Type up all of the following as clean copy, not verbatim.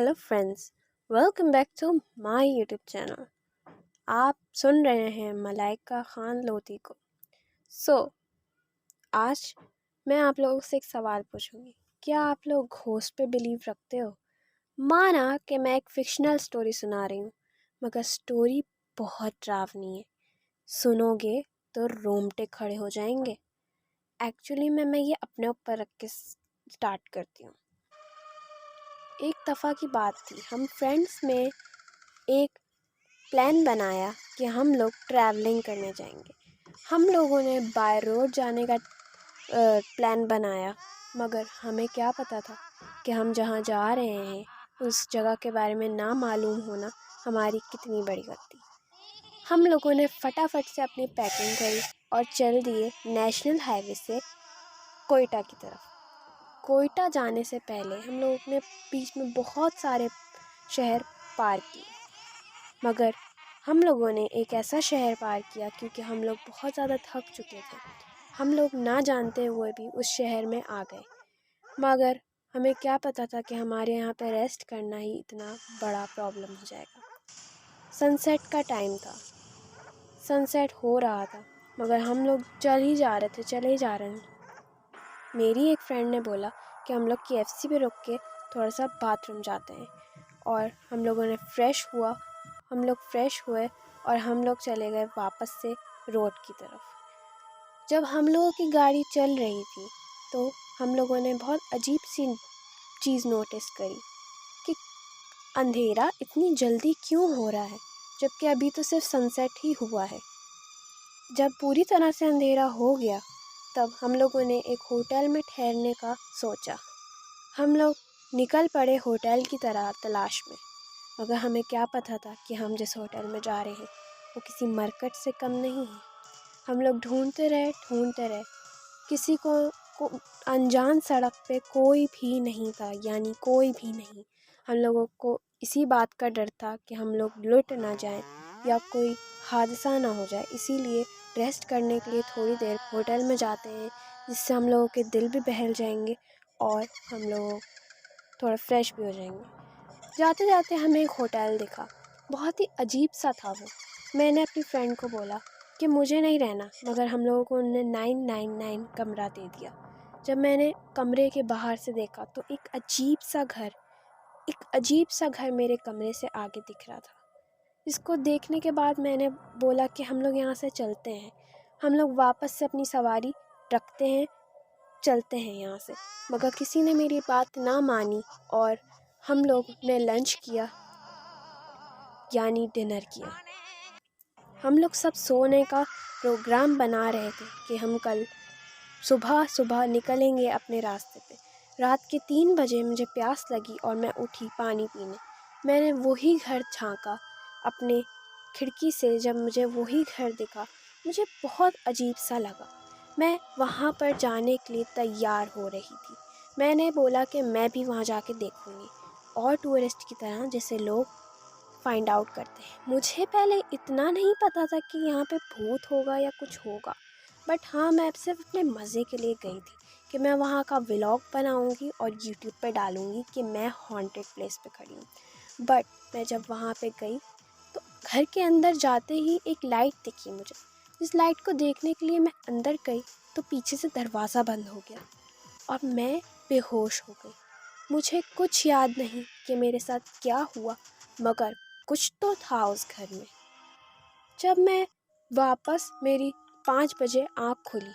Hello friends, welcome back to my YouTube channel. आप सुन रहे हैं मलाइका खान लोधी को। आज मैं आप लोगों से एक सवाल पूछूंगी। क्या आप लोग घोस्ट पे बिलीव रखते हो? माना कि मैं एक फिक्शनल स्टोरी सुना रही हूँ, मगर स्टोरी बहुत डरावनी है। सुनोगे तो रोंगटे खड़े हो जाएंगे। एक्चुअली मैं ये अपने ऊपर रख के स्टार्ट करती हूँ। एक दफ़ा की बात थी, हम फ्रेंड्स में एक प्लान बनाया कि हम लोग ट्रैवलिंग करने जाएंगे। हम लोगों ने बाय रोड जाने का प्लान बनाया, मगर हमें क्या पता था कि हम जहाँ जा रहे हैं उस जगह के बारे में ना मालूम होना हमारी कितनी बड़ी गलती। हम लोगों ने फटाफट से अपनी पैकिंग करी और चल दिए नेशनल हाईवे से कोयटा की तरफ। कोयटा जाने से पहले हम लोगों ने बीच में बहुत सारे शहर पार किए, मगर हम लोगों ने एक ऐसा शहर पार किया क्योंकि हम लोग बहुत ज़्यादा थक चुके थे। हम लोग ना जानते हुए भी उस शहर में आ गए, मगर हमें क्या पता था कि हमारे यहाँ पे रेस्ट करना ही इतना बड़ा प्रॉब्लम हो जाएगा। सनसेट का टाइम था, सनसेट हो रहा था, मगर हम लोग चले जा रहे थे। मेरी एक फ्रेंड ने बोला कि हम लोग KFC पे रुक के थोड़ा सा बाथरूम जाते हैं, और हम लोगों ने फ्रेश हुए और हम लोग चले गए वापस से रोड की तरफ। जब हम लोगों की गाड़ी चल रही थी तो हम लोगों ने बहुत अजीब सी चीज़ नोटिस करी कि अंधेरा इतनी जल्दी क्यों हो रहा है, जबकि अभी तो सिर्फ सनसेट ही हुआ है। जब पूरी तरह से अंधेरा हो गया तब हम लोगों ने एक होटल में ठहरने का सोचा। हम लोग निकल पड़े होटल की तरह तलाश में, मगर हमें क्या पता था कि हम जिस होटल में जा रहे हैं वो किसी मरकट से कम नहीं है। हम लोग ढूंढते रहे किसी को अनजान सड़क पे कोई भी नहीं था, यानी कोई भी नहीं। हम लोगों को इसी बात का डर था कि हम लोग लुट ना जाएं या कोई हादसा ना हो जाए, इसीलिए रेस्ट करने के लिए थोड़ी देर होटल में जाते हैं, जिससे हम लोगों के दिल भी बहल जाएंगे और हम लोग थोड़ा फ्रेश भी हो जाएंगे। जाते जाते हमें एक होटल दिखा, बहुत ही अजीब सा था वो। मैंने अपनी फ्रेंड को बोला कि मुझे नहीं रहना, मगर हम लोगों को उन्होंने 999 कमरा दे दिया। जब मैंने कमरे के बाहर से देखा तो एक अजीब सा घर मेरे कमरे से आगे दिख रहा था। इसको देखने के बाद मैंने बोला कि हम लोग यहाँ से चलते हैं, हम लोग वापस से अपनी सवारी रखते हैं, चलते हैं यहाँ से। मगर किसी ने मेरी बात ना मानी और हम लोग ने लंच किया, यानी डिनर किया। हम लोग सब सोने का प्रोग्राम बना रहे थे कि हम कल सुबह निकलेंगे अपने रास्ते पे। रात के 3 बजे मुझे प्यास लगी और मैं उठी पानी पीने। मैंने वही घर झांका अपने खिड़की से। जब मुझे वही घर दिखा मुझे बहुत अजीब सा लगा। मैं वहाँ पर जाने के लिए तैयार हो रही थी। मैंने बोला कि मैं भी वहाँ जाके देखूँगी, और टूरिस्ट की तरह जैसे लोग फाइंड आउट करते हैं। मुझे पहले इतना नहीं पता था कि यहाँ पे भूत होगा या कुछ होगा, बट हाँ, मैं सिर्फ अपने मज़े के लिए गई थी कि मैं वहाँ का व्लॉग बनाऊँगी और यूट्यूब पे डालूँगी कि मैं हॉन्टेड प्लेस पे खड़ी हूँ। बट मैं जब वहाँ पे गई तो घर के अंदर जाते ही एक लाइट दिखी मुझे। इस लाइट को देखने के लिए मैं अंदर गई तो पीछे से दरवाज़ा बंद हो गया और मैं बेहोश हो गई। मुझे कुछ याद नहीं कि मेरे साथ क्या हुआ, मगर कुछ तो था उस घर में। जब मैं वापस मेरी 5 बजे आँख खुली,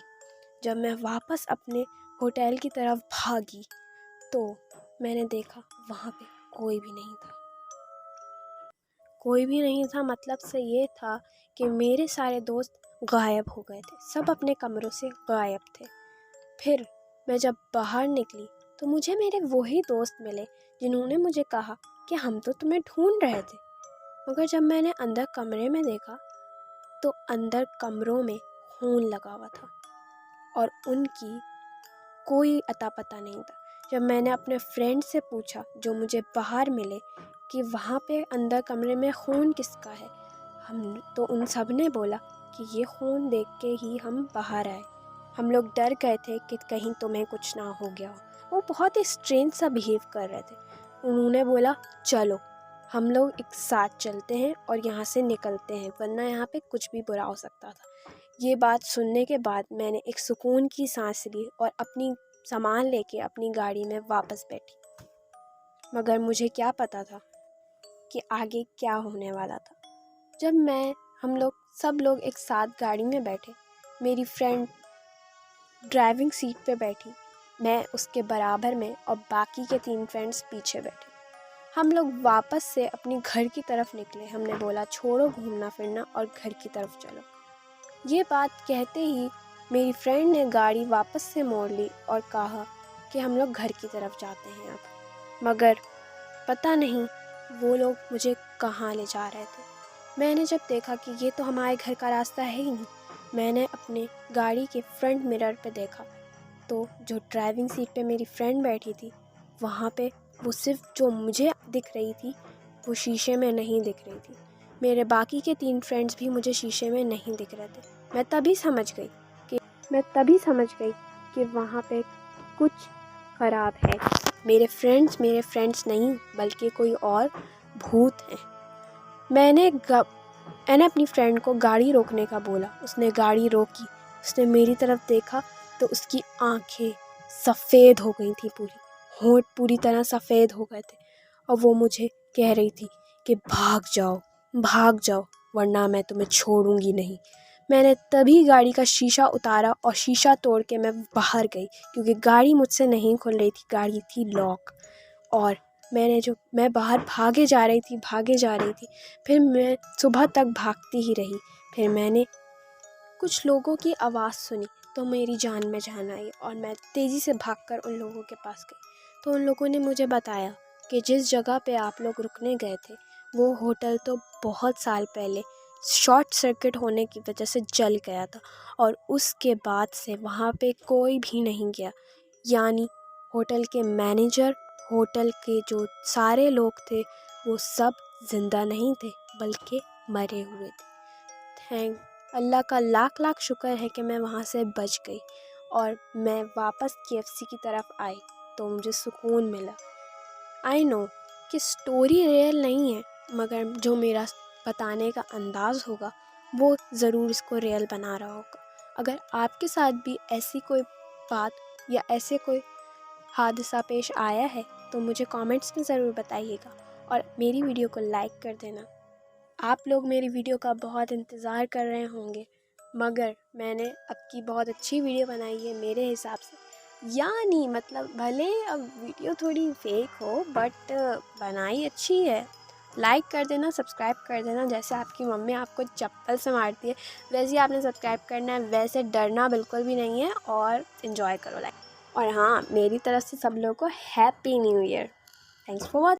जब मैं वापस अपने होटल की तरफ भागी तो मैंने देखा वहाँ पे कोई भी नहीं था। कोई भी नहीं था मतलब से ये था कि मेरे सारे दोस्त गायब हो गए थे, सब अपने कमरों से गायब थे। फिर मैं जब बाहर निकली तो मुझे मेरे वही दोस्त मिले जिन्होंने मुझे कहा कि हम तो तुम्हें ढूंढ रहे थे। मगर जब मैंने अंदर कमरे में देखा तो अंदर कमरों में खून लगा हुआ था और उनकी कोई अता पता नहीं था। जब मैंने अपने फ्रेंड से पूछा जो मुझे बाहर मिले कि वहाँ पे अंदर कमरे में खून किसका है, तो उन सब ने बोला कि ये खून देख के ही हम बाहर आए। हम लोग डर गए थे कि कहीं तुम्हें कुछ ना हो गया हो। वो बहुत ही स्ट्रेंज सा बिहेव कर रहे थे। انہوں نے بولا چلو ہم لوگ ایک ساتھ چلتے ہیں اور یہاں سے نکلتے ہیں ورنہ یہاں پہ کچھ بھی برا ہو سکتا تھا۔ یہ بات سننے کے بعد میں نے ایک سکون کی سانس لی اور اپنی سامان لے کے اپنی گاڑی میں واپس بیٹھی، مگر مجھے کیا پتا تھا کہ آگے کیا ہونے والا تھا۔ جب سب لوگ ایک ساتھ گاڑی میں بیٹھے، میری فرینڈ ڈرائیونگ سیٹ پہ بیٹھی، میں اس کے برابر میں اور باقی کے 3 فرینڈس پیچھے بیٹھے۔ ہم لوگ واپس سے اپنی گھر کی طرف نکلے۔ ہم نے بولا چھوڑو گھومنا پھرنا اور گھر کی طرف چلو۔ یہ بات کہتے ہی میری فرینڈ نے گاڑی واپس سے موڑ لی اور کہا کہ ہم لوگ گھر کی طرف جاتے ہیں اب، مگر پتہ نہیں وہ لوگ مجھے کہاں لے جا رہے تھے۔ میں نے جب دیکھا کہ یہ تو ہمارے گھر کا راستہ ہے ہی نہیں، میں نے اپنے گاڑی کے فرنٹ مرر پہ دیکھا تو جو ڈرائیونگ سیٹ پہ میری فرینڈ بیٹھی تھی وہاں پہ وہ صرف جو مجھے دکھ رہی تھی وہ شیشے میں نہیں دکھ رہی تھی۔ میرے باقی کے 3 فرینڈس بھی مجھے شیشے میں نہیں دکھ رہے تھے۔ میں تبھی سمجھ گئی کہ وہاں پہ کچھ خراب ہے۔ میرے فرینڈس نہیں بلکہ کوئی اور بھوت ہیں۔ میں نے اپنی فرینڈ کو گاڑی روکنے کا بولا، اس نے گاڑی روکی، اس نے میری طرف دیکھا تو اس کی آنکھیں سفید ہو گئی تھیں، ہونٹ پوری طرح سفید ہو گئے تھے، اور وہ مجھے کہہ رہی تھی کہ بھاگ جاؤ ورنہ میں تمہیں چھوڑوں گی نہیں۔ میں نے تبھی گاڑی کا شیشہ اتارا اور شیشہ توڑ کے میں باہر گئی، کیونکہ گاڑی مجھ سے نہیں کھل رہی تھی، گاڑی تھی لاک، اور میں باہر بھاگے جا رہی تھی۔ پھر میں صبح تک بھاگتی ہی رہی۔ پھر میں نے کچھ لوگوں کی آواز سنی تو میری جان میں جان آئی اور میں تیزی سے بھاگ کر ان لوگوں کے پاس گئی تو ان لوگوں نے مجھے بتایا کہ جس جگہ پہ آپ لوگ رکنے گئے تھے وہ ہوٹل تو بہت سال پہلے شارٹ سرکٹ ہونے کی وجہ سے جل گیا تھا، اور اس کے بعد سے وہاں پہ کوئی بھی نہیں گیا، یعنی ہوٹل کے مینیجر، ہوٹل کے جو سارے لوگ تھے وہ سب زندہ نہیں تھے بلکہ مرے ہوئے تھے۔ اللہ کا لاکھ لاکھ شکر ہے کہ میں وہاں سے بچ گئی اور میں واپس KFC کی طرف آئی تو مجھے سکون ملا۔ آئی نو کہ سٹوری ریئل نہیں ہے، مگر جو میرا بتانے کا انداز ہوگا وہ ضرور اس کو ریئل بنا رہا ہوگا۔ اگر آپ کے ساتھ بھی ایسی کوئی بات یا ایسے کوئی حادثہ پیش آیا ہے تو مجھے کامنٹس میں ضرور بتائیے گا، اور میری ویڈیو کو لائک کر دینا۔ آپ لوگ میری ویڈیو کا بہت انتظار کر رہے ہوں گے، مگر میں نے اب کی بہت اچھی ویڈیو بنائی ہے میرے حساب سے، یعنی مطلب بھلے اب ویڈیو تھوڑی فیک ہو بٹ بنائی اچھی ہے۔ لائک کر دینا، سبسکرائب کر دینا، جیسے آپ کی ممی آپ کو چپل سے مارتی ہے ویسے ہی آپ نے سبسکرائب کرنا ہے، ویسے ڈرنا بالکل بھی نہیں ہے، اور انجوائے کرو لائک۔ اور ہاں، میری طرف سے سب لوگوں کو happy new year. Thanks for watching.